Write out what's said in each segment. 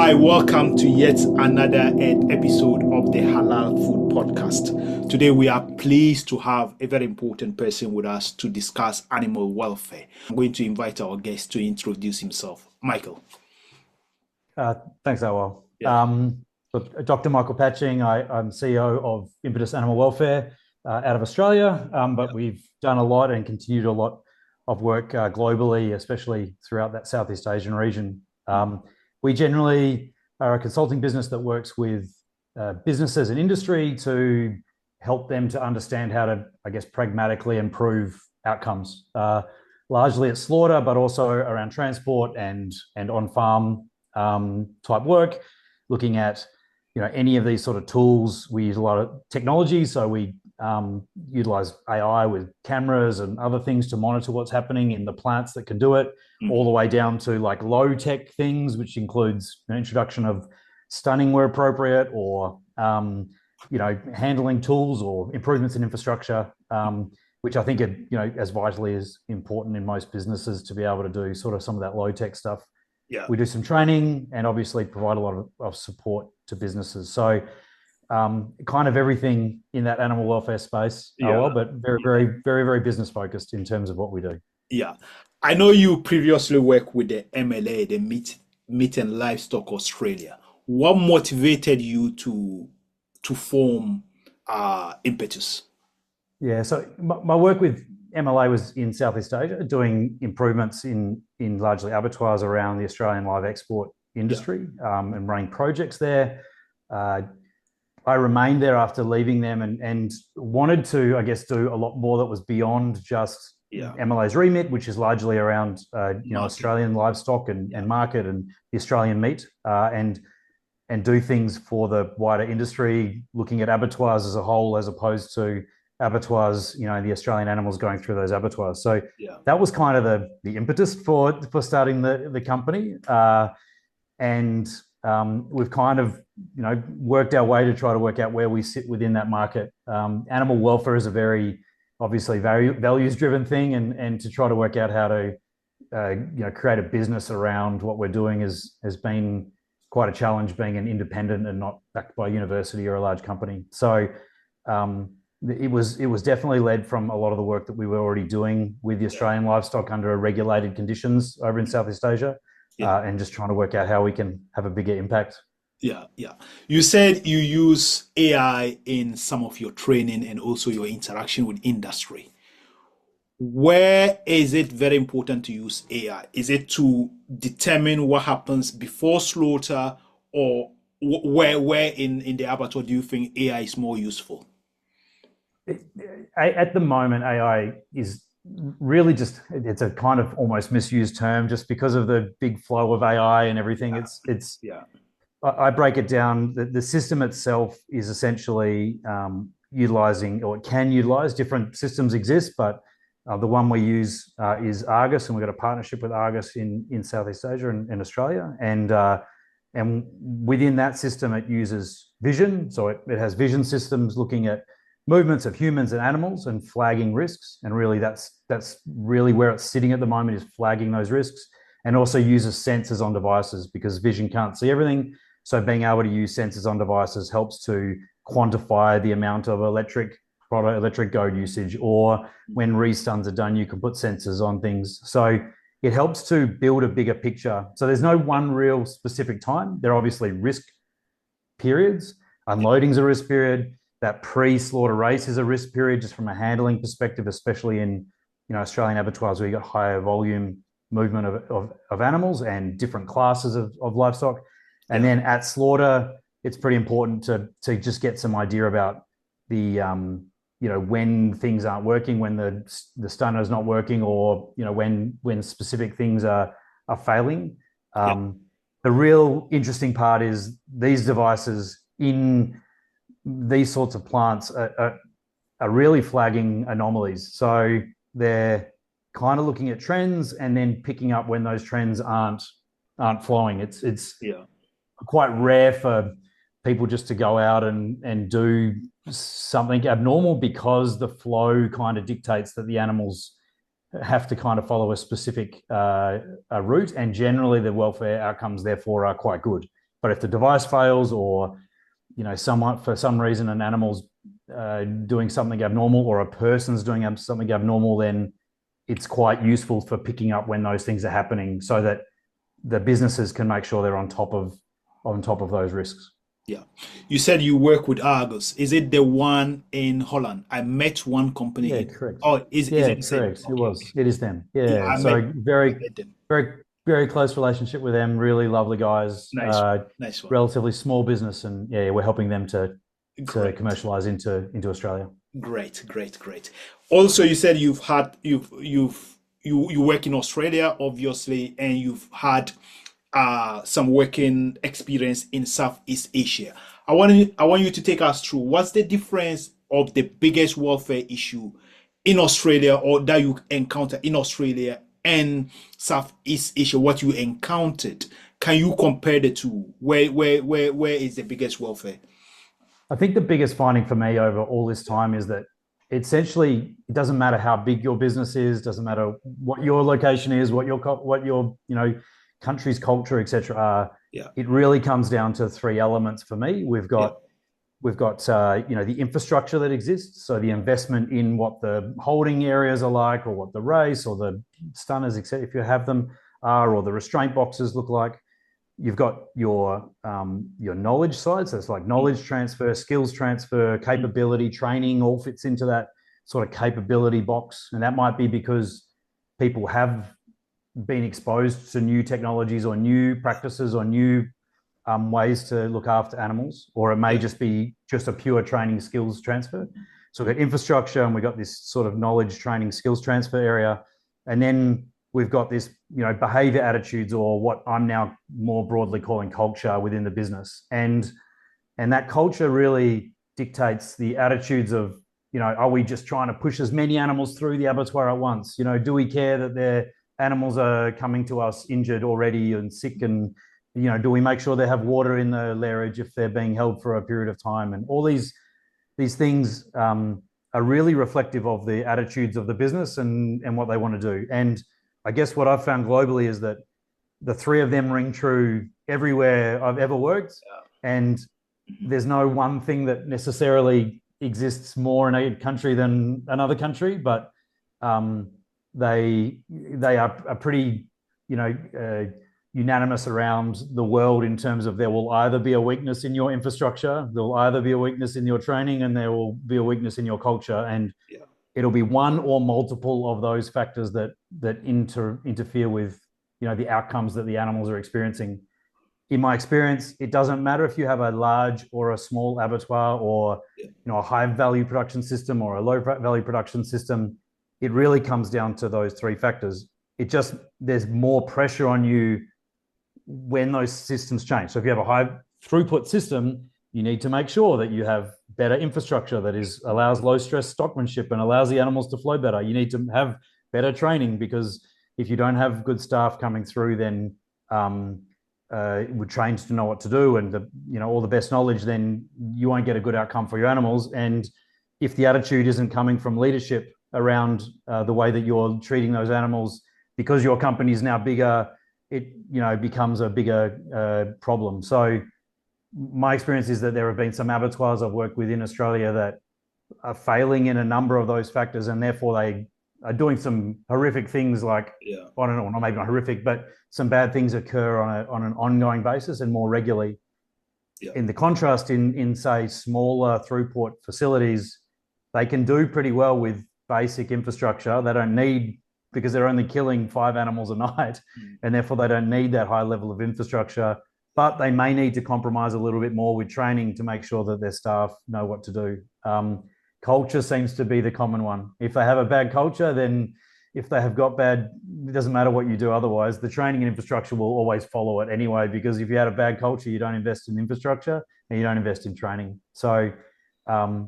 Hi, welcome to yet another episode of the Halal Food Podcast. Today, we are pleased to have a very important person with us to discuss animal welfare. I'm going to invite our guest to introduce himself. Michael. Thanks, Awal. Yeah. Dr. Michael Patching, I'm CEO of Impetus Animal Welfare out of Australia, but we've done a lot and continued a lot of work globally, especially throughout that Southeast Asian region. We generally are a consulting business that works with businesses and industry to help them to understand how to, I guess, pragmatically improve outcomes, largely at slaughter, but also around transport and on-farm type work, looking at any of these sort of tools. We use a lot of technology, so we utilize AI with cameras and other things to monitor what's happening in the plants that can do it, all the way down to like low tech things, which includes introduction of stunning where appropriate, or handling tools or improvements in infrastructure, which I think are as vitally as important in most businesses to be able to do sort of some of that low tech stuff. Yeah. We do some training and obviously provide a lot of support to businesses. So kind of everything in that animal welfare space, but very business focused in terms of what we do. Yeah. I know you previously worked with the MLA, the Meat and Livestock Australia. What motivated you to form Impetus? Yeah, so my work with MLA was in Southeast Asia, doing improvements in largely abattoirs around the Australian live export industry, and running projects there. I remained there after leaving them and wanted to, I guess, do a lot more that was beyond just MLA's remit, which is largely around Australian livestock and market and the Australian meat, and do things for the wider industry, looking at abattoirs as a whole, as opposed to abattoirs, the Australian animals going through those abattoirs. So that was kind of the impetus for starting the company, and we've kind of worked our way to try to work out where we sit within that market. Animal welfare is a very obviously values driven thing, and to try to work out how to create a business around what we're doing has been quite a challenge, being an independent and not backed by a university or a large company. So it was definitely led from a lot of the work that we were already doing with the Australian livestock under regulated conditions over in Southeast Asia, and just trying to work out how we can have a bigger impact. Yeah. You said you use AI in some of your training and also your interaction with industry. Where is it very important to use AI? Is it to determine what happens before slaughter, or where in the abattoir do you think AI is more useful? At the moment, AI is really it's a kind of almost misused term just because of the big flow of AI and everything. I break it down. The system itself is essentially utilizing, or it can utilize, different systems exist, but the one we use is Argus, and we've got a partnership with Argus in Southeast Asia and Australia. And within that system, it uses vision. So it has vision systems looking at movements of humans and animals and flagging risks. And really that's really where it's sitting at the moment, is flagging those risks, and also uses sensors on devices because vision can't see everything. So being able to use sensors on devices helps to quantify the amount of electric goad usage, or when restuns are done, you can put sensors on things. So it helps to build a bigger picture. So there's no one real specific time. There are obviously risk periods. Unloading's a risk period. That pre-slaughter race is a risk period, just from a handling perspective, especially in Australian abattoirs where you got higher volume movement of animals and different classes of livestock. And then at slaughter, it's pretty important to just get some idea about the when things aren't working, when the stunner is not working, or when specific things are failing. The real interesting part is these devices in these sorts of plants are really flagging anomalies. So they're kind of looking at trends and then picking up when those trends aren't flowing. It's quite rare for people just to go out and do something abnormal, because the flow kind of dictates that the animals have to kind of follow a specific route, and generally the welfare outcomes therefore are quite good. But if the device fails, or someone for some reason an animal's doing something abnormal, or a person's doing something abnormal, then it's quite useful for picking up when those things are happening, so that the businesses can make sure they're on top of those risks. Yeah. You said you work with Argos. Is it the one in Holland? I met one company Yeah, in. correct. Oh, is Yeah, it the same? correct. It Okay, was. okay. It is them. Yeah, Yeah. So I very, met them. very, very close relationship with them. Really lovely guys. Nice, nice one. Relatively small business, and yeah, we're helping them to Great, commercialize into Australia. great, great, great. Also, you said you work in Australia, obviously, and you've had some working experience in Southeast Asia. I want you to take us through what's the difference of the biggest welfare issue in Australia, or that you encounter in Australia and Southeast Asia, what you encountered. Can you compare the two? Where is the biggest welfare? I think the biggest finding for me over all this time is that essentially it doesn't matter how big your business is, doesn't matter what your location is, what your country's culture, etc. are. Yeah, It really comes down to three elements for me. We've yeah, got the infrastructure that exists, so the investment in what the holding areas are like, or what the race or the stunners, etc., if you have them, are, or the restraint boxes look like. You've got your knowledge side, so it's like mm, knowledge transfer, skills transfer, mm, capability training, all fits into that sort of capability box. And that might be because people have been exposed to new technologies, or new practices, or new ways to look after animals, or it may yeah, just be just a pure training skills transfer. So we've got infrastructure, and we've got this sort of knowledge training skills transfer area. And then we've got this, behavior attitudes, or what I'm now more broadly calling culture within the business. And that culture really dictates the attitudes of, are we just trying to push as many animals through the abattoir at once? Do we care that their animals are coming to us injured already and sick? And, do we make sure they have water in the lairage if they're being held for a period of time? And all these things are really reflective of the attitudes of the business and what they want to do. And I guess what I've found globally is that the three of them ring true everywhere I've ever worked. And there's no one thing that necessarily exists more in a country than another country, but um, they are pretty, unanimous around the world in terms of there will either be a weakness in your infrastructure, there will either be a weakness in your training, and there will be a weakness in your culture. And yeah, it'll be one or multiple of those factors that interfere with the outcomes that the animals are experiencing. In my experience, it doesn't matter if you have a large or a small abattoir, or yeah, a high value production system or a low value production system. It really comes down to those three factors. There's more pressure on you when those systems change. So if you have a high throughput system, you need to make sure that you have better infrastructure that allows low stress stockmanship and allows the animals to flow better. You need to have better training, because if you don't have good staff coming through, then we're trained to know what to do, and all the best knowledge, then you won't get a good outcome for your animals. And if the attitude isn't coming from leadership around the way that you're treating those animals, because your company is now bigger, it becomes a bigger problem. So my experience is that there have been some abattoirs I've worked with in Australia that are failing in a number of those factors, and therefore they are doing some horrific things, like, yeah, I don't know, not maybe not horrific, but some bad things occur on an ongoing basis and more regularly. yeah, In the contrast, in say smaller throughput facilities, they can do pretty well with basic infrastructure. They don't need, because they're only killing 5 animals a night, mm, and therefore they don't need that high level of infrastructure. But they may need to compromise a little bit more with training to make sure that their staff know what to do. Culture seems to be the common one. If they have a bad culture, then if they have got bad, it doesn't matter what you do otherwise. The training and infrastructure will always follow it anyway, because if you had a bad culture, you don't invest in infrastructure and you don't invest in training. So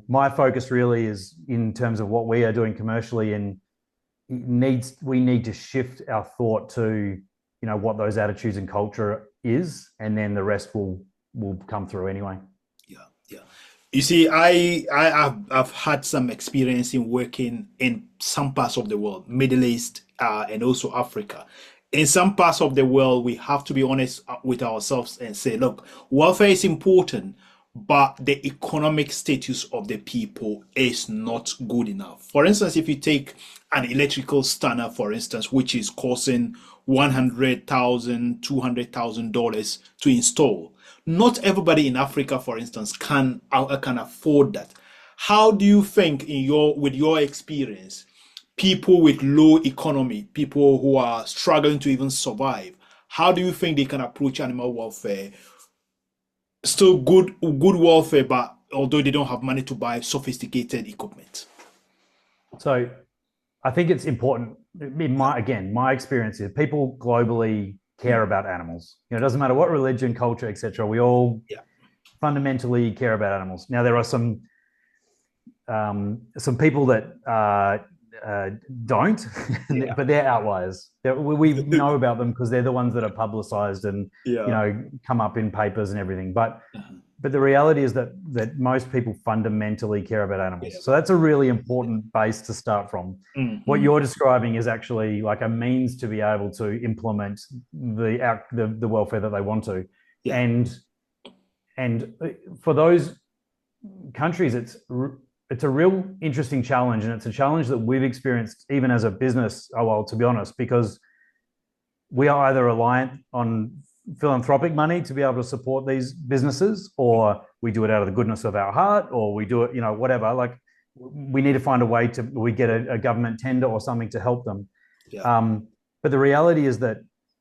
my focus really is in terms of what we are doing commercially, and we need to shift our thought to what those attitudes and culture is, and then the rest will come through anyway. yeah, yeah. You see, I've had some experience in working in some parts of the world, Middle East, and also Africa. in some parts of the world, we have to be honest with ourselves and say, look, welfare is important, but the economic status of the people is not good enough. For instance, if you take an electrical stunner, for instance, which is costing $100,000, $200,000 to install, not everybody in Africa, for instance, can afford that. How do you think, with your experience, people with low economy, people who are struggling to even survive, how do you think they can approach animal welfare? Still good welfare, but although they don't have money to buy sophisticated equipment. So I think it's important. My experience is people globally care about animals. It doesn't matter what religion, culture, etc. We all fundamentally care about animals. Now there are some people that don't, but they're outliers. We know about them because they're the ones that are publicized and come up in papers and everything. But the reality is that most people fundamentally care about animals. So that's a really important base to start from. What you're describing is actually like a means to be able to implement the welfare that they want to. And for those countries, it's a real interesting challenge, and it's a challenge that we've experienced even as a business, to be honest, because we are either reliant on philanthropic money to be able to support these businesses, or we do it out of the goodness of our heart, or we do it, whatever. Like we need to find a way we get a government tender or something to help them. But the reality is that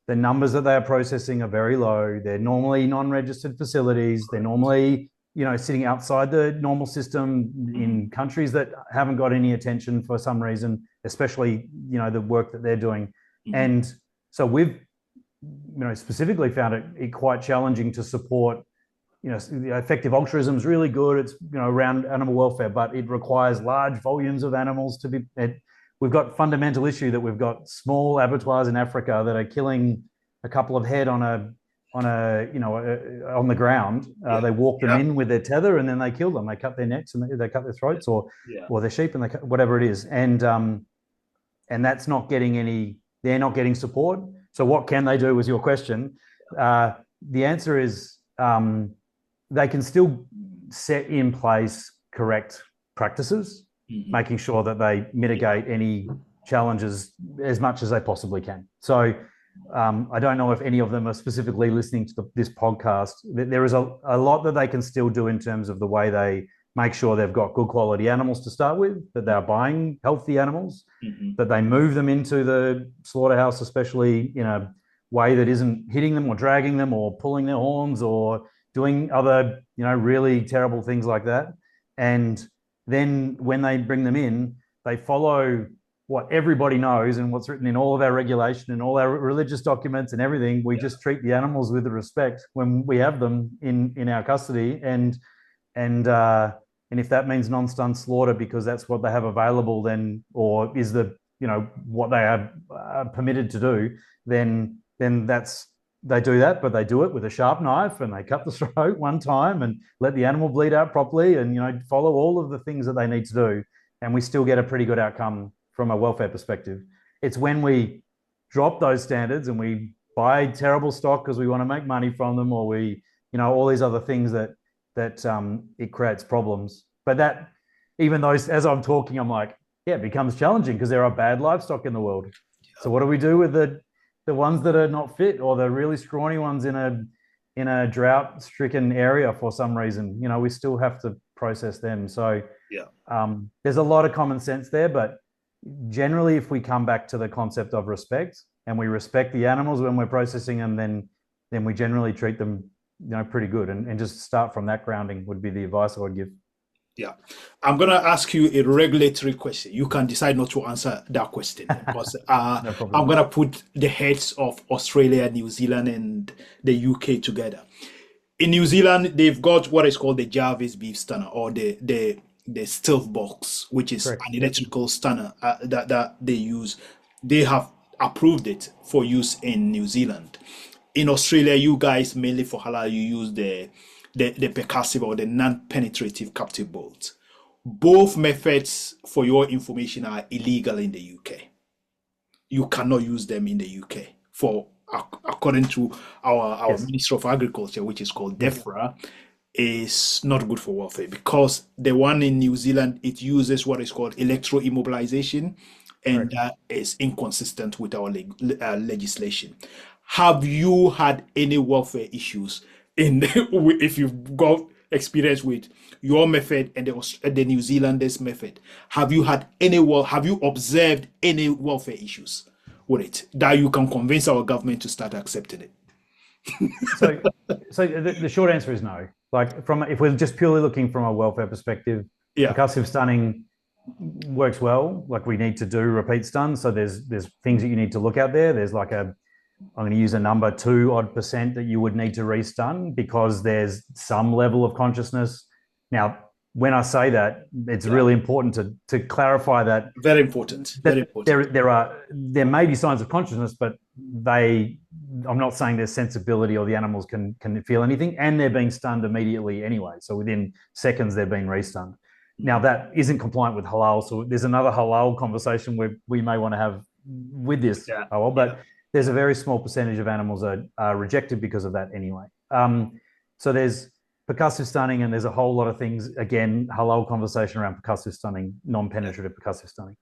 the numbers that they are processing are very low. They're normally non-registered facilities. They're normally sitting outside the normal system in countries that haven't got any attention for some reason, especially, the work that they're doing. And so we've, specifically found it quite challenging to support, effective altruism is really good. It's, around animal welfare, but it requires large volumes of animals to be, we've got fundamental issue that we've got small abattoirs in Africa that are killing a couple of head on the ground. They walk them in with their tether and then they kill them. They cut their necks and they cut their throats or their sheep and whatever it is. And that's not getting they're not getting support. So what can they do was your question. The answer is they can still set in place correct practices, making sure that they mitigate any challenges as much as they possibly can. So I don't know if any of them are specifically listening to this podcast. There is a lot that they can still do in terms of the way they make sure they've got good quality animals to start with, that they're buying healthy animals, that they move them into the slaughterhouse, especially in a way that isn't hitting them or dragging them or pulling their horns or doing other, really terrible things like that. And then when they bring them in, they follow what everybody knows and what's written in all of our regulation and all our religious documents and everything. We just treat the animals with respect when we have them in our custody. And if that means non-stun slaughter because that's what they have available, then, or is what they have permitted to do, then they do that, but they do it with a sharp knife and they cut the throat one time and let the animal bleed out properly and follow all of the things that they need to do, and we still get a pretty good outcome from a welfare perspective. It's when we drop those standards and we buy terrible stock because we want to make money from them, or we, all these other things that it creates problems. But that, even though as I'm talking, I'm like, it becomes challenging because there are bad livestock in the world. So what do we do with the ones that are not fit, or the really scrawny ones in a drought-stricken area for some reason? We still have to process them. So there's a lot of common sense there, but generally, if we come back to the concept of respect and we respect the animals when we're processing them, then we generally treat them, pretty good. And just start from that grounding would be the advice I would give. Yeah. I'm going to ask you a regulatory question. You can decide not to answer that question because No problem. I'm going to put the heads of Australia, New Zealand, and the UK together. In New Zealand, they've got what is called the Jarvis beef stunner, or the stealth box, which is Correct. an electrical stunner that they use. They have approved it for use in New Zealand. In Australia, you guys, mainly for halal, you use the percussive or the non-penetrative captive bolts. Both methods, for your information, are illegal in the UK. You cannot use them in the UK for according to our Yes. Minister of Agriculture, which is called Yes. DEFRA, is not good for welfare because the one in New Zealand, it uses what is called electroimmobilization, and Correct. that is inconsistent with our legislation. Have you had any welfare issues in if you've got experience with your method and the New Zealanders method? Have you had any have you observed any welfare issues with it that you can convince our government to start accepting it? So, the short answer is no. Like, if we're just purely looking from a welfare perspective, Yeah, percussive stunning works well. Like, we need to do repeat stun. So there's things that you need to look out there. There's like I'm going to use a number 2% that you would need to restun because there's some level of consciousness. Now, when I say that, it's really important to clarify that. very important. Very important. There may be signs of consciousness, but I'm not saying there's sensibility or the animals can feel anything, and they're being stunned immediately anyway. So within seconds, they're being restunned. Now, that isn't compliant with halal. So there's another halal conversation we may want to have with this, but there's a very small percentage of animals are rejected because of that anyway. So there's percussive stunning, and there's a whole lot of things, again, halal conversation around percussive stunning, non-penetrative percussive stunning.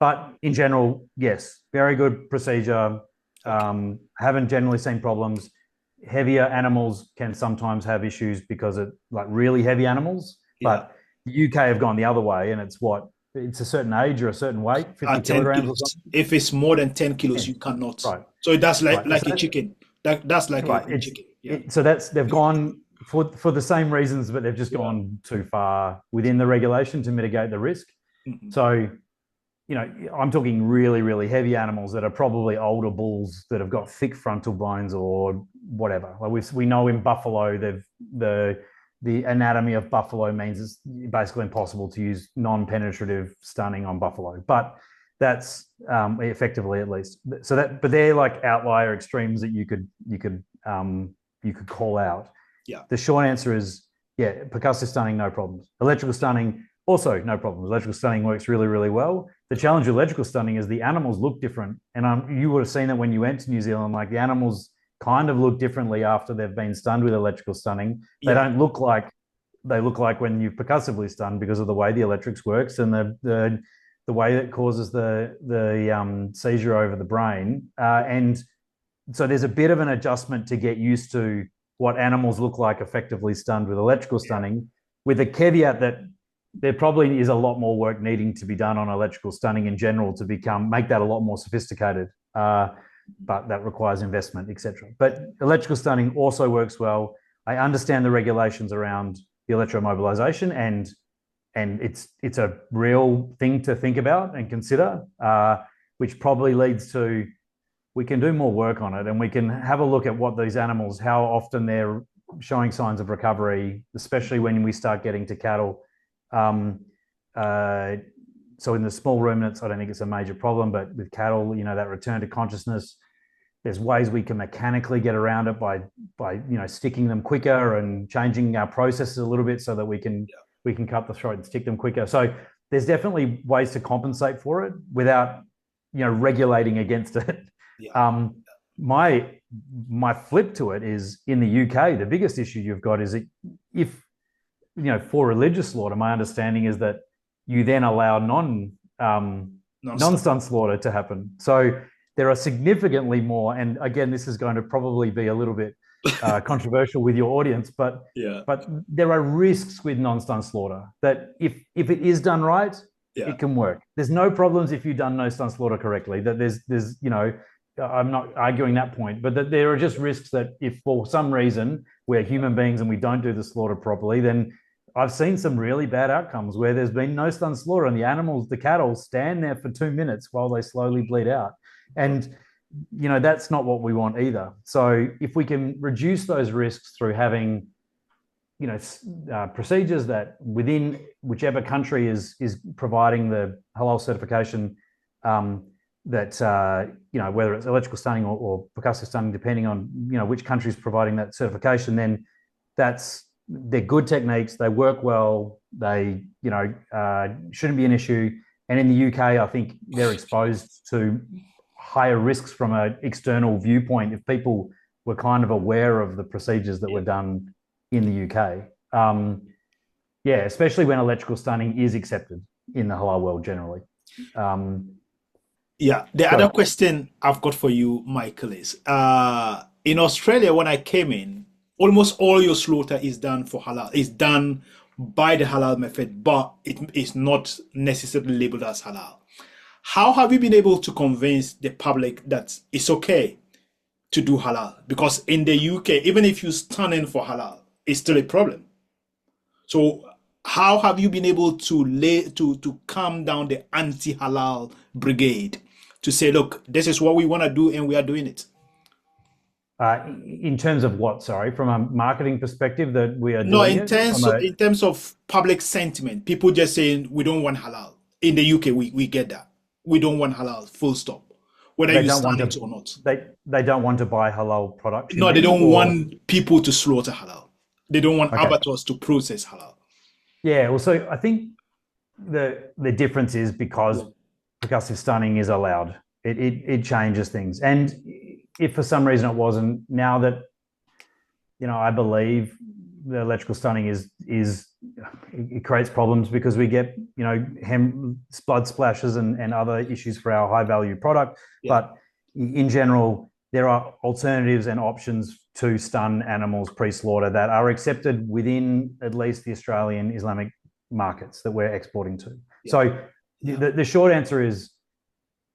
But in general, yes, very good procedure. Haven't generally seen problems. Heavier animals can sometimes have issues because of like really heavy animals, but the UK have gone the other way, and it's a certain age or a certain weight, 50 kilograms or something. If it's more than 10 kilos, you cannot. Right. So that's like a chicken. That's like a chicken. So they've gone for the same reasons, but they've just gone too far within the regulation to mitigate the risk. So, I'm talking really, really heavy animals that are probably older bulls that have got thick frontal bones or whatever. Like we know in buffalo, the anatomy of buffalo means it's basically impossible to use non-penetrative stunning on buffalo, but that's effectively, at least. But they're like outlier extremes that you could call out. Yeah. The short answer is, percussive stunning, no problems. Electrical stunning, also no problems. Electrical stunning works really, really well. The challenge with electrical stunning is the animals look different. And you would have seen that when you went to New Zealand, like the animals kind of look differently after they've been stunned with electrical stunning. They don't look like they look like when you percussively stun because of the way the electrics works and the way it causes the seizure over the brain. And so there's a bit of an adjustment to get used to what animals look like effectively stunned with electrical stunning, with a caveat that there probably is a lot more work needing to be done on electrical stunning in general to make that a lot more sophisticated. But that requires investment, etc. But electrical stunning also works well. I understand the regulations around the electromobilization, and it's a real thing to think about and consider, which probably leads to we can do more work on it, and we can have a look at what these animals, how often they're showing signs of recovery, especially when we start getting to cattle. So in the small ruminants, I don't think it's a major problem, but with cattle, that return to consciousness, there's ways we can mechanically get around it by sticking them quicker and changing our processes a little bit so that we can cut the throat and stick them quicker. So there's definitely ways to compensate for it without regulating against it. My flip to it is, in the UK, the biggest issue you've got is if for religious slaughter, my understanding is that you then allow non-stun slaughter to happen. So there are significantly more, and again, this is going to probably be a little bit controversial with your audience, but there are risks with non-stun slaughter that if it is done right, it can work. There's no problems if you've done no stun slaughter correctly. That there's I'm not arguing that point, but that there are just risks that if for some reason we're human beings and we don't do the slaughter properly, then I've seen some really bad outcomes where there's been no stun slaughter and the cattle stand there for 2 minutes while they slowly bleed out. And, that's not what we want either. So if we can reduce those risks through having, procedures that within whichever country is providing the halal certification, that whether it's electrical stunning or percussive stunning, depending on which country is providing that certification, then they're good techniques. They work well. They shouldn't be an issue. And in the UK, I think they're exposed to higher risks from an external viewpoint if people were kind of aware of the procedures that were done in the UK. Yeah, especially when electrical stunning is accepted in the halal world generally. Yeah, the other question I've got for you, Michael, is in Australia, when I came in, almost all your slaughter is done for halal, is done by the halal method, but it is not necessarily labeled as halal. How have you been able to convince the public that it's okay to do halal? Because in the UK, even if you stand in for halal, it's still a problem. So how have you been able to calm down the anti-halal brigade to say, look, this is what we want to do and we are doing it? In terms of what, sorry, from a marketing perspective that we are No, doing it? in terms of public sentiment, people just saying we don't want halal. In the UK, we get that. We don't want halal, full stop. Whether you stand it or not. They don't want to buy halal products. No, they don't want people to slaughter halal. They don't want abattoirs to process halal. Yeah, well, so I think the difference is because percussive stunning is allowed. It changes things. And if for some reason it wasn't, now that, I believe the electrical stunning it creates problems because we get, blood splashes and other issues for our high value product. Yeah. But in general, there are alternatives and options to stun animals pre-slaughter that are accepted within at least the Australian Islamic markets that we're exporting to. Yeah. So the short answer is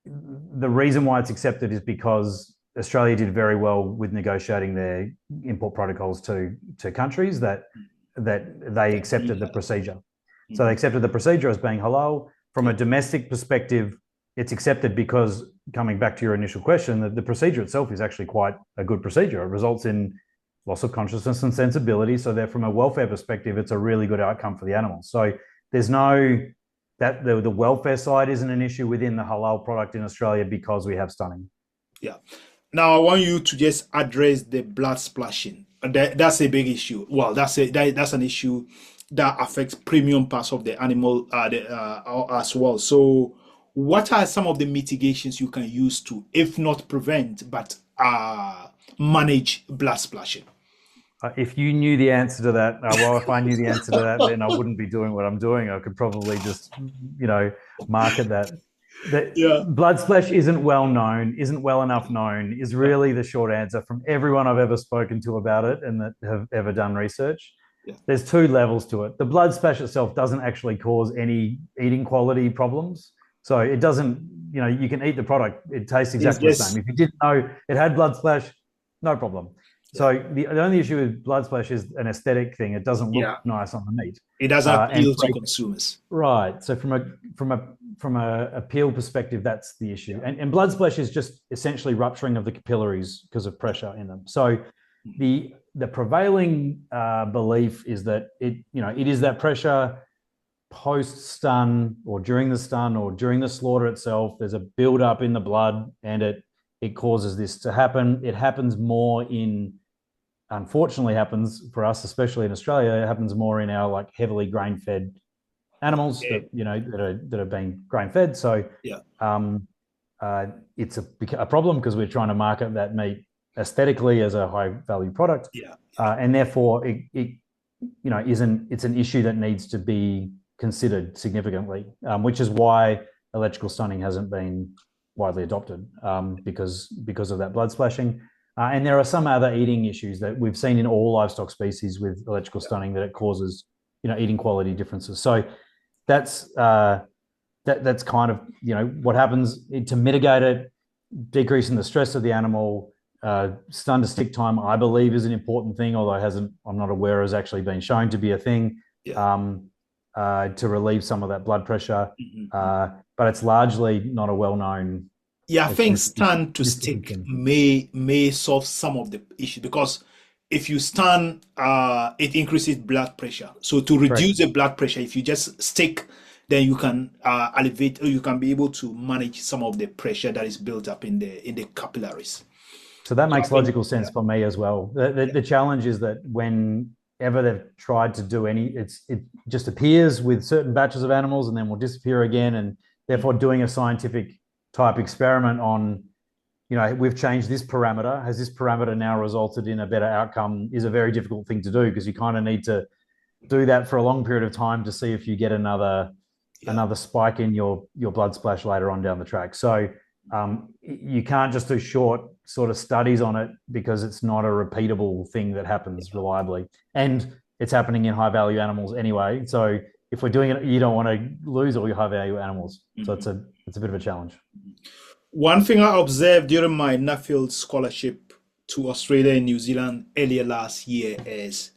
the reason why it's accepted is because Australia did very well with negotiating their import protocols to countries that they accepted the procedure. So they accepted the procedure as being halal. From a domestic perspective, it's accepted because, coming back to your initial question, the procedure itself is actually quite a good procedure. It results in loss of consciousness and sensibility. So there, from a welfare perspective, it's a really good outcome for the animals. So there's the welfare side isn't an issue within the halal product in Australia because we have stunning. Yeah. Now I want you to just address the blood splashing. That's a big issue. Well, that's an issue that affects premium parts of the animal as well. So what are some of the mitigations you can use to, if not prevent, but manage blood splashing? If you knew the answer to that, if I knew the answer to that, then I wouldn't be doing what I'm doing. I could probably just, market that. Blood splash isn't well known, isn't well enough known, is really the short answer from everyone I've ever spoken to about it and that have ever done research. Yeah. There's two levels to it. The blood splash itself doesn't actually cause any eating quality problems. So it doesn't, you can eat the product. It tastes exactly the same. If you didn't know it had blood splash, no problem. Yeah. So the only issue with blood splash is an aesthetic thing. It doesn't look nice on the meat. It doesn't appeal to consumers. Right. So from a appeal perspective, that's the issue. And blood splash is just essentially rupturing of the capillaries because of pressure in them. So the prevailing belief is that it is that pressure post-stun or during the stun or during the slaughter itself. There's a build-up in the blood and it causes this to happen. It happens more unfortunately happens for us, especially in Australia, it happens more in our heavily grain-fed animals that are being grain-fed. So it's a problem because we're trying to market that meat aesthetically as a high-value product. And therefore it's an issue that needs to be considered significantly, which is why electrical stunning hasn't been widely adopted because of that blood splashing. And there are some other eating issues that we've seen in all livestock species with electrical stunning that it causes, eating quality differences. So that's kind of, what happens to mitigate it, decreasing the stress of the animal. Stun to stick time, I believe, is an important thing, although I'm not aware has actually been shown to be a thing to relieve some of that blood pressure. But it's largely not a well-known. Yeah, I think stun to stick may solve some of the issue because if you stun, it increases blood pressure. So to reduce the blood pressure, if you just stick, then you can elevate, or you can be able to manage some of the pressure that is built up in the capillaries. So that makes logical sense for me as well. The challenge is that whenever they've tried to do it just appears with certain batches of animals and then will disappear again. And therefore doing a scientific type experiment on we've changed this parameter. Has this parameter now resulted in a better outcome? Is a very difficult thing to do, because you kind of need to do that for a long period of time to see if you get another spike in your blood splash later on down the track. So you can't just do short sort of studies on it, because it's not a repeatable thing that happens reliably, and it's happening in high value animals anyway. So if we're doing it, you don't want to lose all your high value animals. So it's a bit of a challenge. One thing I observed during my Nuffield scholarship to Australia and New Zealand earlier last year is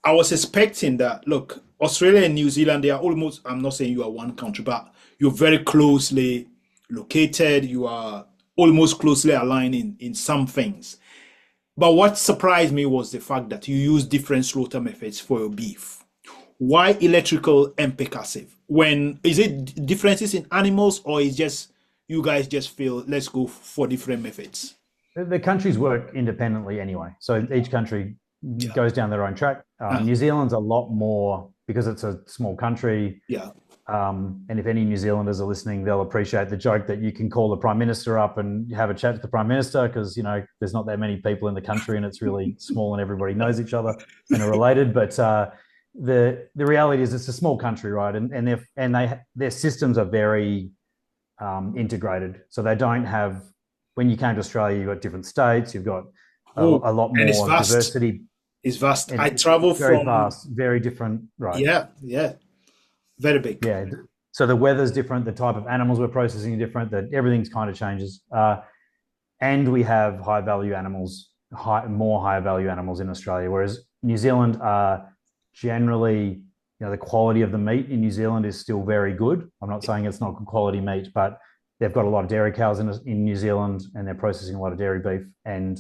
I was expecting that, look, Australia and New Zealand, they are almost, I'm not saying you are one country, but you're very closely located. You are almost closely aligned in some things. But what surprised me was the fact that you use different slaughter methods for your beef. Why electrical and percussive? Is it differences in animals, or is just you guys just feel let's go for different methods? The countries work independently anyway. So each country goes down their own track. New Zealand's a lot more, because it's a small country. Yeah. And if any New Zealanders are listening, they'll appreciate the joke that you can call the Prime Minister up and have a chat to the Prime Minister, because, there's not that many people in the country and it's really small and everybody knows each other and are related. But the reality is it's a small country, right? And their systems are very integrated. So they don't have, when you came to Australia, you've got different states, you've got a lot more diversity. It's vast. I travel very fast, very different, right? Yeah. Very big. Yeah. So the weather's different, the type of animals we're processing are different, that everything's kind of changes. And we have high value animals, more high value animals in Australia, whereas New Zealand are generally, the quality of the meat in New Zealand is still very good. I'm not saying it's not good quality meat, but they've got a lot of dairy cows in New Zealand, and they're processing a lot of dairy beef, and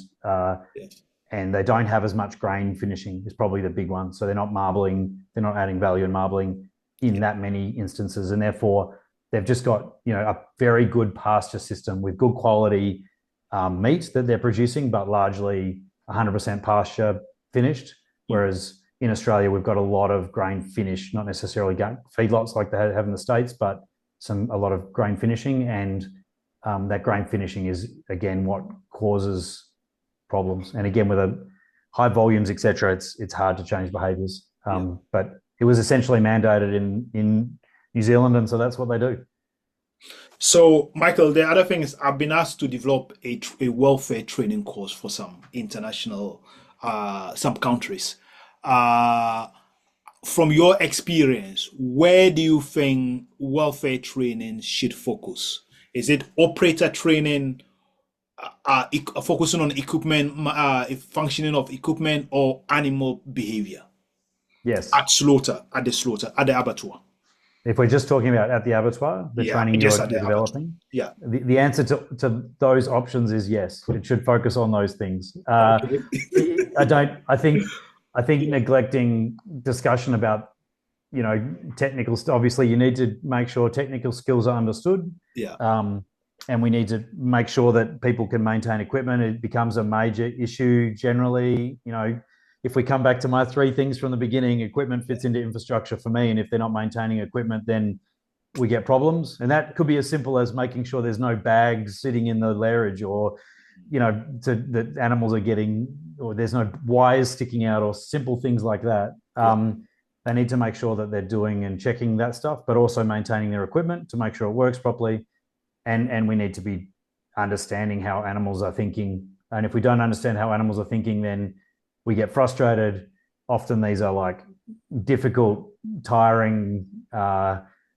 they don't have as much grain finishing is probably the big one. So they're not marbling, they're not adding value in marbling in that many instances, and therefore they've just got a very good pasture system with good quality meat that they're producing, but largely 100% pasture finished. Whereas in Australia, we've got a lot of grain finish, not necessarily feedlots like they have in the States, but a lot of grain finishing, and that grain finishing is again what causes problems. And again, with high volumes, etc., it's hard to change behaviours. But it was essentially mandated in New Zealand, and so that's what they do. So, Michael, the other thing is I've been asked to develop a welfare training course for some international, some countries. From your experience, where do you think welfare training should focus? Is it operator training, focusing on equipment, functioning of equipment, or animal behavior? Yes. At the abattoir. If we're just talking about at the abattoir, the training you're developing, the answer to those options is yes. It should focus on those things. I think neglecting discussion about technical stuff. Obviously, you need to make sure technical skills are understood. And we need to make sure that people can maintain equipment. It becomes a major issue generally. If we come back to my three things from the beginning, equipment fits into infrastructure for me. And if they're not maintaining equipment, then we get problems. And that could be as simple as making sure there's no bags sitting in the lairage, or, that animals are getting, or there's no wires sticking out, or simple things like that. They need to make sure that they're doing and checking that stuff, but also maintaining their equipment to make sure it works properly. And we need to be understanding how animals are thinking. And if we don't understand how animals are thinking, then we get frustrated. Often these are like difficult, tiring,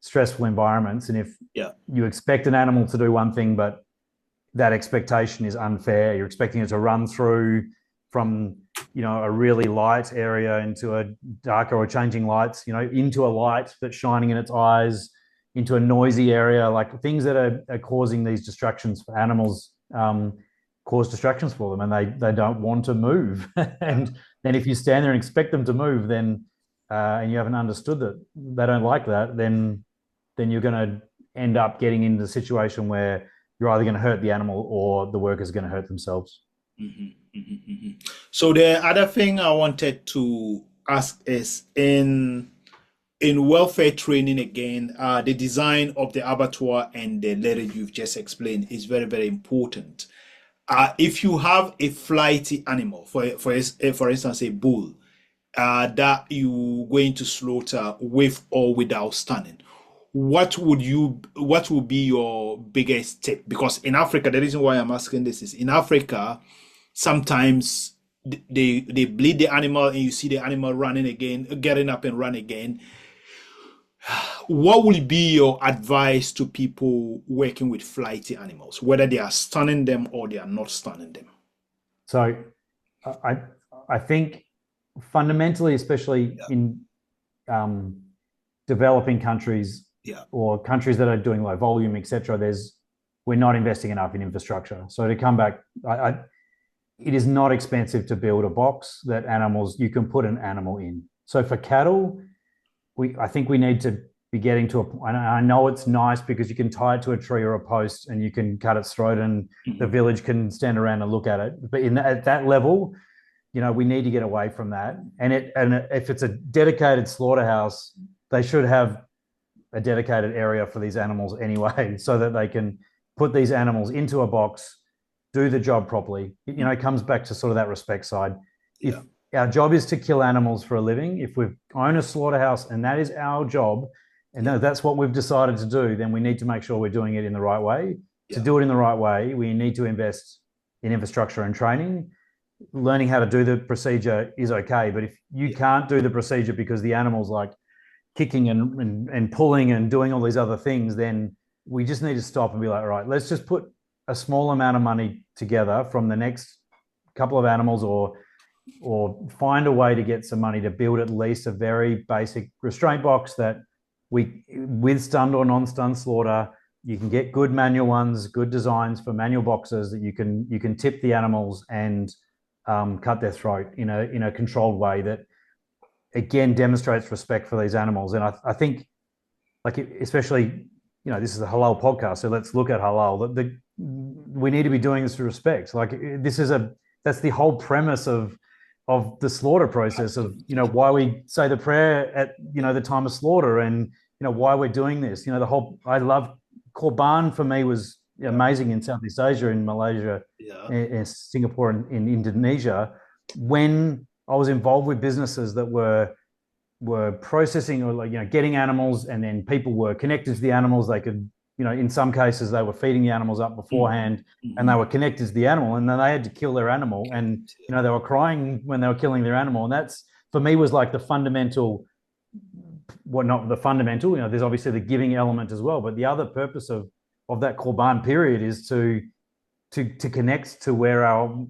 stressful environments. And if you expect an animal to do one thing, but that expectation is unfair, you're expecting it to run through from, a really light area into a darker, or changing lights, into a light that's shining in its eyes, into a noisy area, like things that are causing these distractions for animals, cause distractions for them, and they don't want to move. And then if you stand there and expect them to move, then and you haven't understood that they don't like that, then you're going to end up getting into the situation where you're either going to hurt the animal or the workers are going to hurt themselves. So the other thing I wanted to ask is, in in welfare training again, the design of the abattoir and the letter you've just explained is very, very important. If you have a flighty animal, for instance, a bull, that you going to slaughter with or without stunning, what would be your biggest tip? Because in Africa, the reason why I'm asking this is in Africa, sometimes they bleed the animal and you see the animal running again, getting up and run again. What will be your advice to people working with flighty animals, whether they are stunning them or they are not stunning them? So I I think fundamentally, especially Yeah, in developing countries yeah, or countries that are doing low volume, etc., we're not investing enough in infrastructure. So to come back, it is not expensive to build a box that you can put an animal in. So for cattle, I think we need to be getting to a point. And I know it's nice because you can tie it to a tree or a post and you can cut its throat and the hmm, village can stand around and look at it. But at that level, we need to get away from that. And if it's a dedicated slaughterhouse, they should have a dedicated area for these animals anyway, so that they can put these animals into a box, do the job properly. It comes back to sort of that respect side. If yeah, our job is to kill animals for a living, if we own a slaughterhouse and that is our job, and yeah, that's what we've decided to do, then we need to make sure we're doing it in the right way. To yeah, do it in the right way, we need to invest in infrastructure and training. Learning how to do the procedure is okay, but if you yeah, can't do the procedure because the animal's like kicking and pulling and doing all these other things, then we just need to stop and be like, all right, let's just put a small amount of money together from the next couple of animals, or find a way to get some money to build at least a very basic restraint box that with stunned or non-stunned slaughter, you can get good manual ones, good designs for manual boxes that you can tip the animals and cut their throat in a controlled way that again demonstrates respect for these animals. And I think, like, especially, this is a halal podcast, so let's look at halal. We need to be doing this with respect. Like, that's the whole premise of the slaughter process, of absolutely. why we say the prayer at the time of slaughter, and why we're doing this. The whole, I love Korban. For me, was Yeah, amazing in Southeast Asia, in Malaysia, yeah, in Singapore, and in Indonesia, when I was involved with businesses that were processing, or, like, getting animals, and then people were connected to the animals. They could, in some cases they were feeding the animals up hmm, beforehand, and they hmm, were connected to the animal, and then they had to kill their animal, and they were crying when they were killing their animal. And that's, for me, was like the fundamental, well, not the fundamental, there's obviously the giving element as well, but the other purpose of that Korban period is to connect to where our,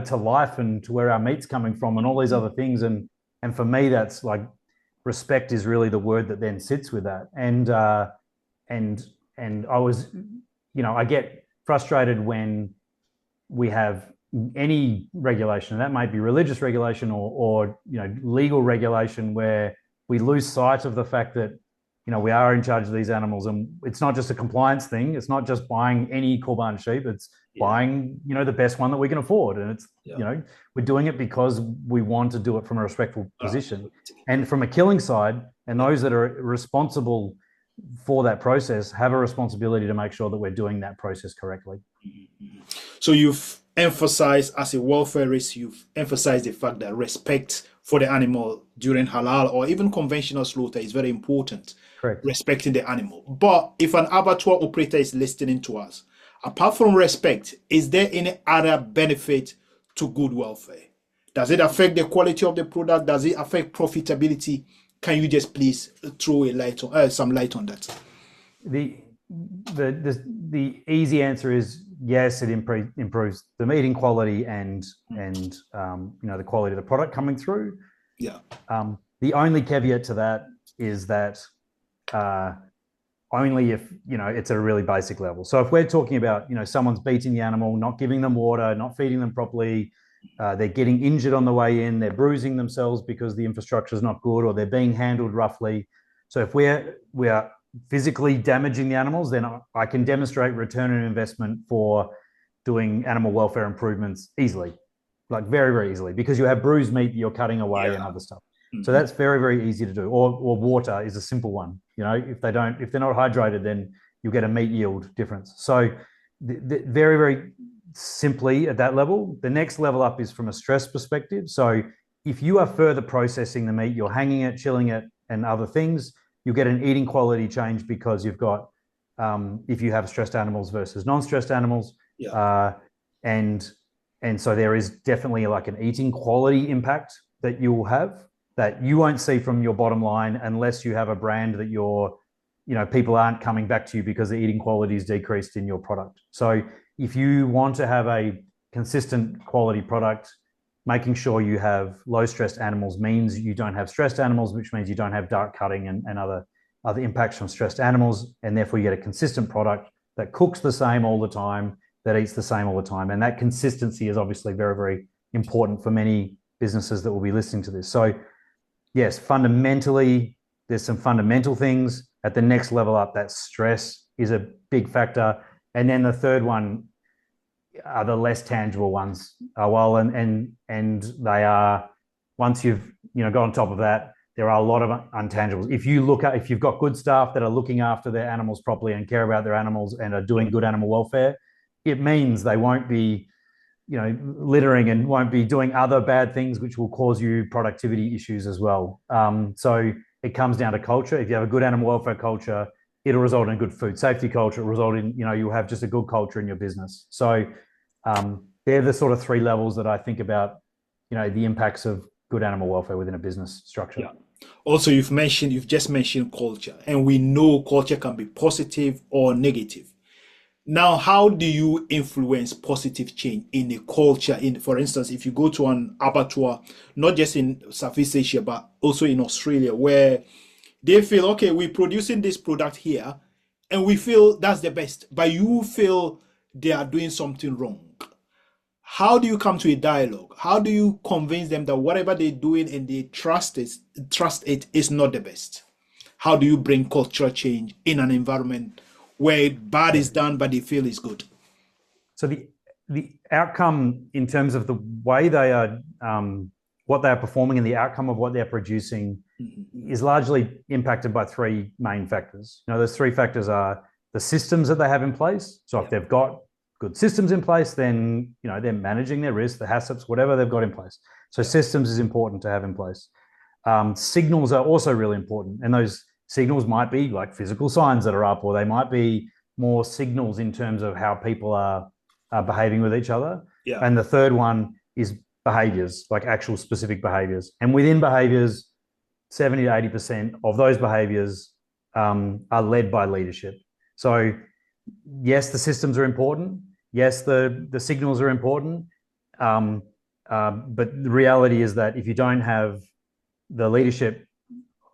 to life, and to where our meat's coming from, and all these hmm, other things. And for me, that's like, respect is really the word that then sits with that. And and I was, I get frustrated when we have any regulation, that might be religious regulation, or legal regulation, where we lose sight of the fact that we are in charge of these animals, and it's not just a compliance thing. It's not just buying any Korban sheep. It's yeah, buying the best one that we can afford, and it's yeah, we're doing it because we want to do it from a respectful position. absolutely. And from a killing side, and Yeah. those that are responsible for that process have a responsibility to make sure that we're doing that process correctly. Mhm, mhm. So you've emphasized, as a welfarist, you've emphasized the fact that respect for the animal during halal or even conventional slaughter is very important, Correct. respecting the animal. But if an abattoir operator is listening to us, apart from respect, is there any other benefit to good welfare? Does it affect the quality of the product? Does it affect profitability? Can you just please throw a light on some light on that? The the easy answer is yes. It improves the meat quality, and the quality of the product coming through. Yeah, The only caveat to that is that uh, only if it's at a really basic level. So if we're talking about someone's beating the animal, not giving them water, not feeding them properly, they're getting injured on the way in, they're bruising themselves because the infrastructure is not good, or they're being handled roughly. So if we are physically damaging the animals, then I can demonstrate return on investment for doing animal welfare improvements easily, like very, very easily, because you have bruised meat that you're cutting away yeah, and other stuff. So that's very, very easy to do. Or water is a simple one. You know, if they're not hydrated, then you'll get a meat yield difference. So very, very simply at that level. The next level up is from a stress perspective. So if you are further processing the meat, you're hanging it, chilling it, and other things, you'll get an eating quality change because you've got, if you have stressed animals versus non-stressed animals. And so there is definitely like an eating quality impact that you will have that you won't see from your bottom line unless you have a brand that people aren't coming back to you because the eating quality is decreased in your product. So if you want to have a consistent quality product, making sure you have low stressed animals means you don't have stressed animals, which means you don't have dark cutting and other impacts from stressed animals. And therefore you get a consistent product that cooks the same all the time, that eats the same all the time. And that consistency is obviously very, very important for many businesses that will be listening to this. So yes, fundamentally, there's some fundamental things. At the next level up, that stress is a big factor. And then the third one are the less tangible ones. And they are, once you've got on top of that, there are a lot of untangibles. If you've got good staff that are looking after their animals properly and care about their animals and are doing good animal welfare, it means they won't be littering and won't be doing other bad things which will cause you productivity issues as well. So it comes down to culture. If you have a good animal welfare culture, it'll result in a good food safety culture. It'll result in, you'll have just a good culture in your business. So they're the sort of three levels that I think about, the impacts of good animal welfare within a business structure. Yeah. Also, you've just mentioned culture, and we know culture can be positive or negative. Now, how do you influence positive change in a culture? For instance, if you go to an abattoir, not just in Southeast Asia, but also in Australia, where they feel, okay, we're producing this product here, and we feel that's the best, but you feel they are doing something wrong. How do you come to a dialogue? How do you convince them that whatever they're doing and they trust it is not the best? How do you bring cultural change in an environment where bad is done, but they feel is good? So the outcome in terms of the way they are, what they are performing and the outcome of what they're producing is largely impacted by three main factors. Those three factors are the systems that they have in place. So if they've got good systems in place, then they're managing their risk, the HACCPs, whatever they've got in place. So systems is important to have in place. Signals are also really important, and those signals might be like physical signs that are up, or they might be more signals in terms of how people are behaving with each other. Yeah. And the third one is behaviors, like actual specific behaviors. And within behaviors, 70 to 80% of those behaviors are led by leadership. So yes, the systems are important. Yes, the signals are important. But the reality is that if you don't have the leadership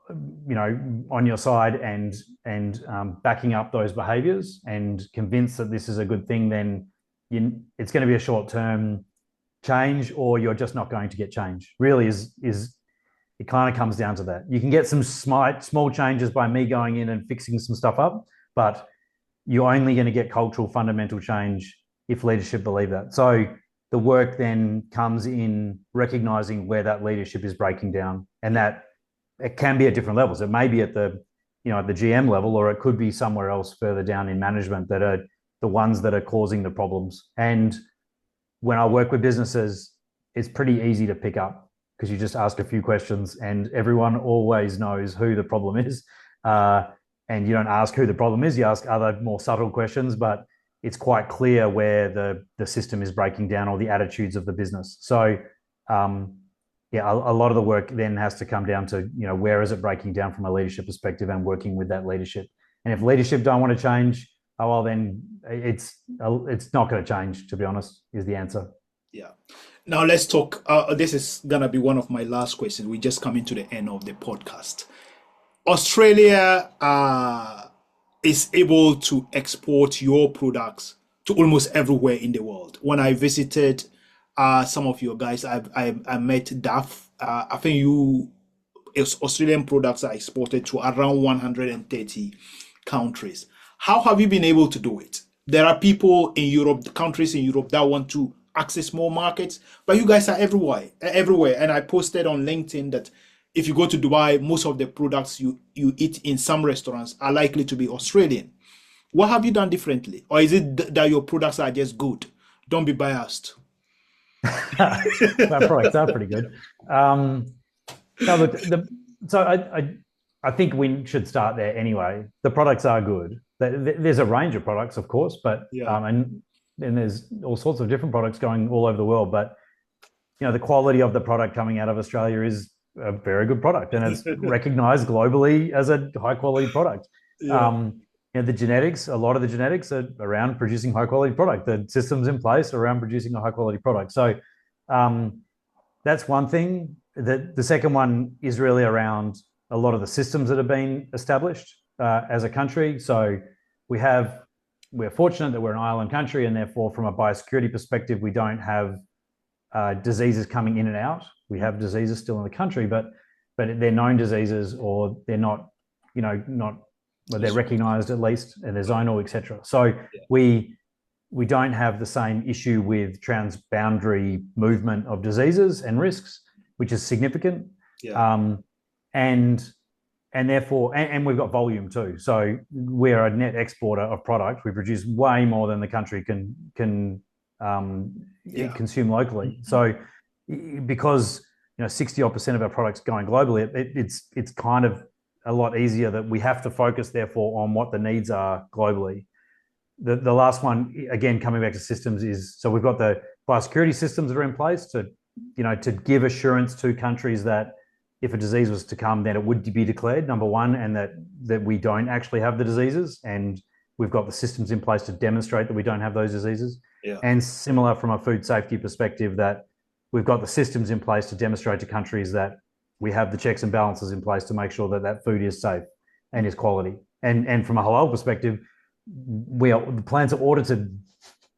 on your side and backing up those behaviors and convinced that this is a good thing, then it's going to be a short-term change, or you're just not going to get change. Really is it kind of comes down to that. You can get some small changes by me going in and fixing some stuff up, but you're only going to get cultural fundamental change if leadership believe that. So the work then comes in recognizing where that leadership is breaking down, and that it can be at different levels. It may be at the GM level, or it could be somewhere else further down in management that are the ones that are causing the problems. And when I work with businesses, it's pretty easy to pick up because you just ask a few questions and everyone always knows who the problem is. And you don't ask who the problem is, you ask other more subtle questions, but it's quite clear where the system is breaking down or the attitudes of the business. So a lot of the work then has to come down to, where is it breaking down from a leadership perspective and working with that leadership. And if leadership don't want to change, then it's not going to change, to be honest, is the answer. Yeah. Now let's talk. This is going to be one of my last questions. We just coming to the end of the podcast. Australia is able to export your products to almost everywhere in the world. When I visited some of your guys, I met Duff. I think Australian products are exported to around 130 countries. How have you been able to do it? There are people in Europe, countries in Europe that want to access more markets, but you guys are everywhere. And I posted on LinkedIn that if you go to Dubai, most of the products you eat in some restaurants are likely to be Australian. What have you done differently? Or is it that your products are just good? Don't be biased. Our products are pretty good. No, look, I think we should start there anyway. The products are good. There's a range of products, of course, but Yeah. and there's all sorts of different products going all over the world. But the quality of the product coming out of Australia is a very good product, and it's recognized globally as a high quality product. Yeah. The genetics, a lot of the genetics are around producing high quality product. The systems in place are around producing a high quality product. So that's one thing. The second one is really around a lot of the systems that have been established as a country. So we're fortunate that we're an island country, and therefore, from a biosecurity perspective, we don't have diseases coming in and out. We have diseases still in the country, but they're known diseases, or they're not, well, they're recognised at least, and they're zonal, etc. So we don't have the same issue with transboundary movement of diseases and risks, which is significant. Yeah. And therefore, and we've got volume too. So we're a net exporter of product. We produce way more than the country can consume locally. So because 60% of our products going globally, it's kind of a lot easier that we have to focus therefore on what the needs are globally. The last one, again, coming back to systems, is so we've got the biosecurity systems that are in place to give assurance to countries that if a disease was to come, then it would be declared, number one, and that we don't actually have the diseases, and we've got the systems in place to demonstrate that we don't have those diseases. Yeah. And similar from a food safety perspective, that we've got the systems in place to demonstrate to countries that we have the checks and balances in place to make sure that that food is safe and is quality. And from a halal perspective, the plants are audited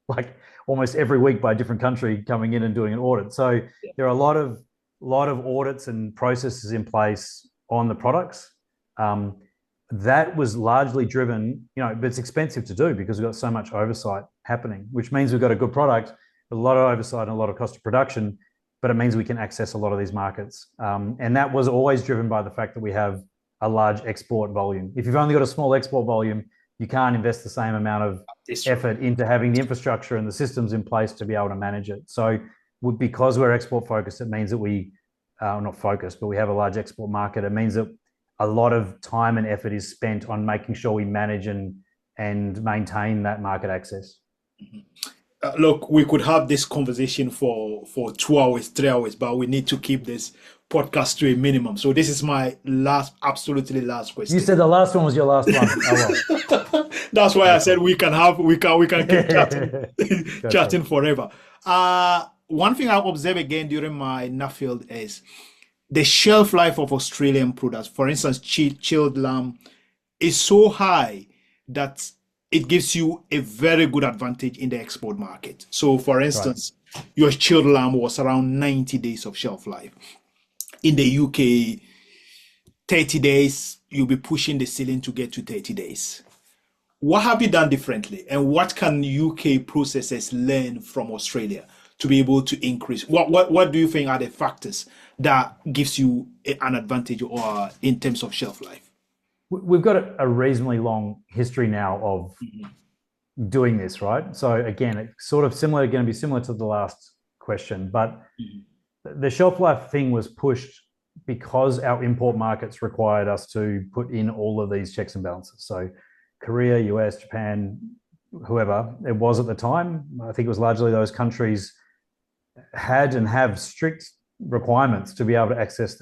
like almost every week by a different country coming in and doing an audit. So there are a lot of audits and processes in place on the products. That was largely driven, but it's expensive to do because we've got so much oversight happening, which means we've got a good product, a lot of oversight and a lot of cost of production, but it means we can access a lot of these markets. And that was always driven by the fact that we have a large export volume. If you've only got a small export volume, you can't invest the same amount of effort into having the infrastructure and the systems in place to be able to manage it. So because we're export focused, it means that we are not focused, but we have a large export market. It means that a lot of time and effort is spent on making sure we manage and maintain that market access. Look, we could have this conversation for 2 hours, 3 hours, but we need to keep this podcast to a minimum. So this is my absolutely last question. You said the last one was your last one. Oh, well. That's why I said we can keep chatting forever. One thing I observed again during my NAFILD is the shelf life of Australian products. For instance, chilled lamb is so high that it gives you a very good advantage in the export market. So, for instance, your chilled lamb was around 90 days of shelf life. In the UK, 30 days, you'll be pushing the ceiling to get to 30 days. What have you done differently? And what can UK processors learn from Australia to be able to increase? What do you think are the factors that gives you an advantage or in terms of shelf life? We've got a reasonably long history now of doing this, right? So again, it's sort of going to be similar to the last question, but the shelf life thing was pushed because our import markets required us to put in all of these checks and balances. So Korea, US, Japan, whoever it was at the time, I think it was largely those countries had and have strict requirements to be able to access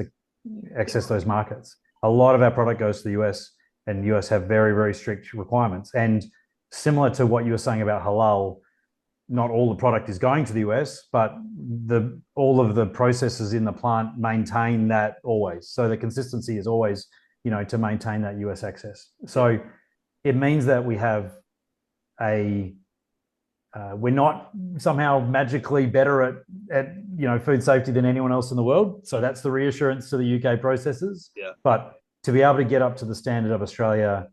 those markets. A lot of our product goes to the US, and the US have very, very strict requirements. And similar to what you were saying about halal, not all the product is going to the US, but all of the processes in the plant maintain that always. So the consistency is always, to maintain that US access. So it means that we have we're not somehow magically better at food safety than anyone else in the world. So that's the reassurance to the UK processors. Yeah. But to be able to get up to the standard of Australia,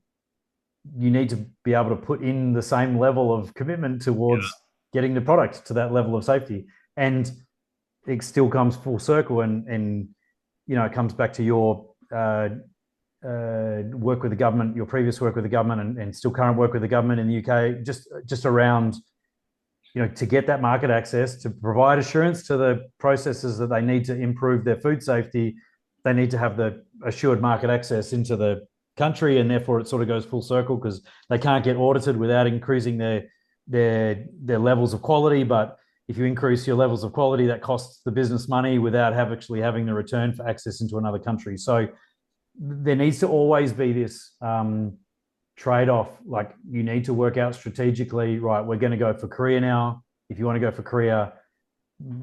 you need to be able to put in the same level of commitment towards getting the product to that level of safety. And it still comes full circle. And it comes back to your work with the government, your previous work with the government, and still current work with the government in the UK, just around, to get that market access, to provide assurance to the processors that they need to improve their food safety. They need to have the assured market access into the country, and therefore it sort of goes full circle because they can't get audited without increasing their levels of quality. But if you increase your levels of quality, that costs the business money without actually having the return for access into another country. So there needs to always be this trade-off. Like, you need to work out strategically, right, we're going to go for Korea now. If you want to go for Korea,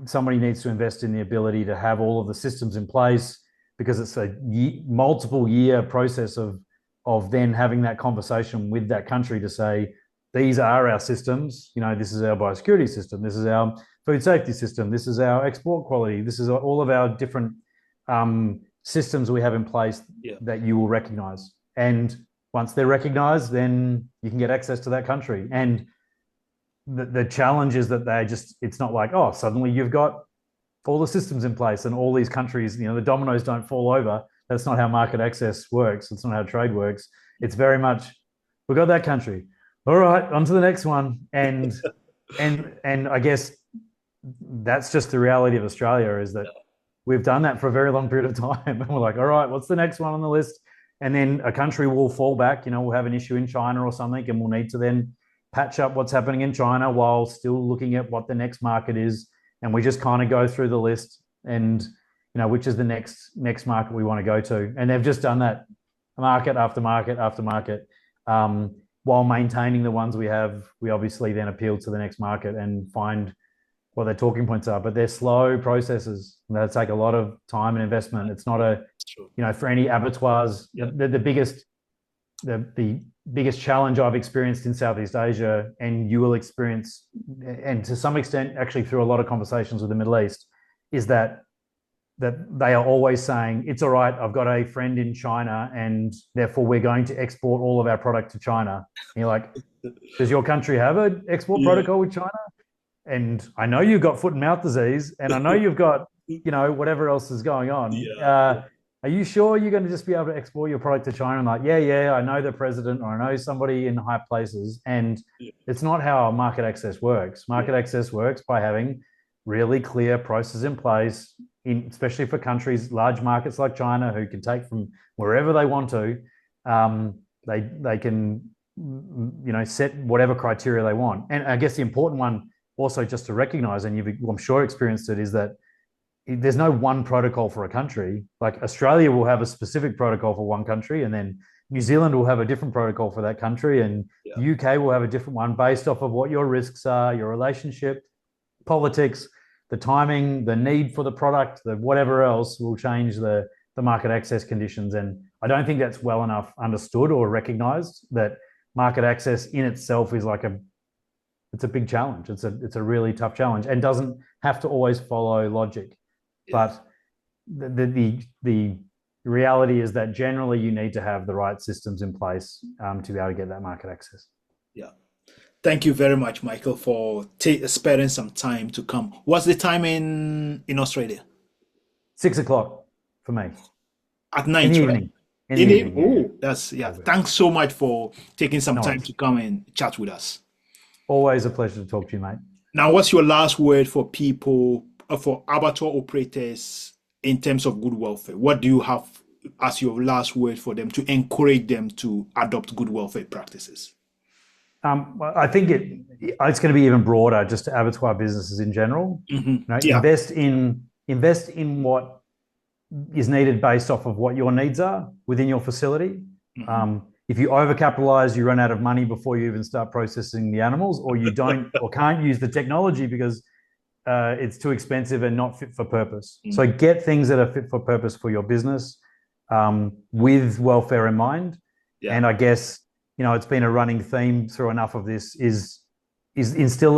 somebody needs to invest in the ability to have all of the systems in place, because it's a multiple year process of then having that conversation with that country to say, these are our systems. This is our biosecurity system. This is our food safety system. This is our export quality. This is all of our different systems we have in place that you will recognize. And once they're recognized, then you can get access to that country. And the challenge is that it's not like, oh, suddenly you've got all the systems in place and all these countries, the dominoes don't fall over. That's not how market access works. It's not how trade works. It's very much, we've got that country. All right, on to the next one. And I guess that's just the reality of Australia, is that we've done that for a very long period of time. And we're like, all right, what's the next one on the list? And then a country will fall back, we'll have an issue in China or something, and we'll need to then patch up what's happening in China while still looking at what the next market is. And we just kind of go through the list and, which is the next market we want to go to. And they've just done that market after market after market. While maintaining the ones we have, we obviously then appeal to the next market and find what their talking points are. But they're slow processes. They take a lot of time and investment. It's not for any abattoirs. The biggest challenge I've experienced in Southeast Asia, and you will experience, and to some extent actually through a lot of conversations with the Middle East, is that they are always saying, it's all right, I've got a friend in China and therefore we're going to export all of our product to China. And you're like, does your country have an export protocol with China? And I know you've got foot and mouth disease, and I know you've got, whatever else is going on. Are you sure you're going to just be able to export your product to China? I'm like, yeah, I know the president, or I know somebody in high places. And it's not how market access works. Market access works by having really clear processes in place, especially for countries, large markets like China, who can take from wherever they want to. They can, set whatever criteria they want. And I guess the important one also just to recognize, and I'm sure experienced it, is that there's no one protocol for a country. Like, Australia will have a specific protocol for one country, and then New Zealand will have a different protocol for that country, and the UK will have a different one based off of what your risks are, your relationship, politics, the timing, the need for the product, the whatever else will change the market access conditions. And I don't think that's well enough understood or recognized, that market access in itself is it's a big challenge. It's a really tough challenge, and doesn't have to always follow logic. But the reality is that generally you need to have the right systems in place to be able to get that market access. Yeah. Thank you very much, Michael, for sparing some time to come. What's the time in Australia? 6 o'clock for me. At night, in the right? evening. In the evening. Oh, that's Thanks so much for taking some time to come and chat with us. Always a pleasure to talk to you, mate. Now, what's your last word for people, for abattoir operators, in terms of good welfare? What do you have as your last word for them to encourage them to adopt good welfare practices? I think it's going to be even broader, just to abattoir businesses in general. Invest in what is needed based off of what your needs are within your facility. If you overcapitalize, you run out of money before you even start processing the animals, or you don't or can't use the technology because it's too expensive and not fit for purpose. So get things that are fit for purpose for your business with welfare in mind. And I guess, it's been a running theme through enough of this is instill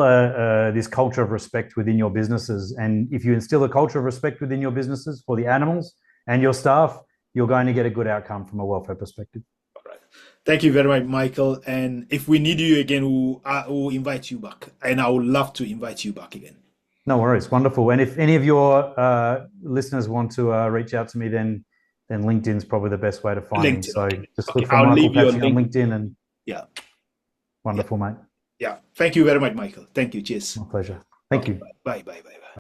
this culture of respect within your businesses. And if you instill a culture of respect within your businesses for the animals and your staff, you're going to get a good outcome from a welfare perspective. All right. Thank you very much, Michael. And if we need you again, we'll invite you back. And I would love to invite you back again. No worries. Wonderful. And if any of your listeners want to reach out to me, then LinkedIn's probably the best way to find me. LinkedIn. So Okay. just Okay. look for I'll Michael leave your Patsy on link. LinkedIn, and Yeah. wonderful, mate. Yeah. Thank you very much, Michael. Thank you. Cheers. My pleasure. Thank Okay. you. Bye. Bye. Bye. Bye.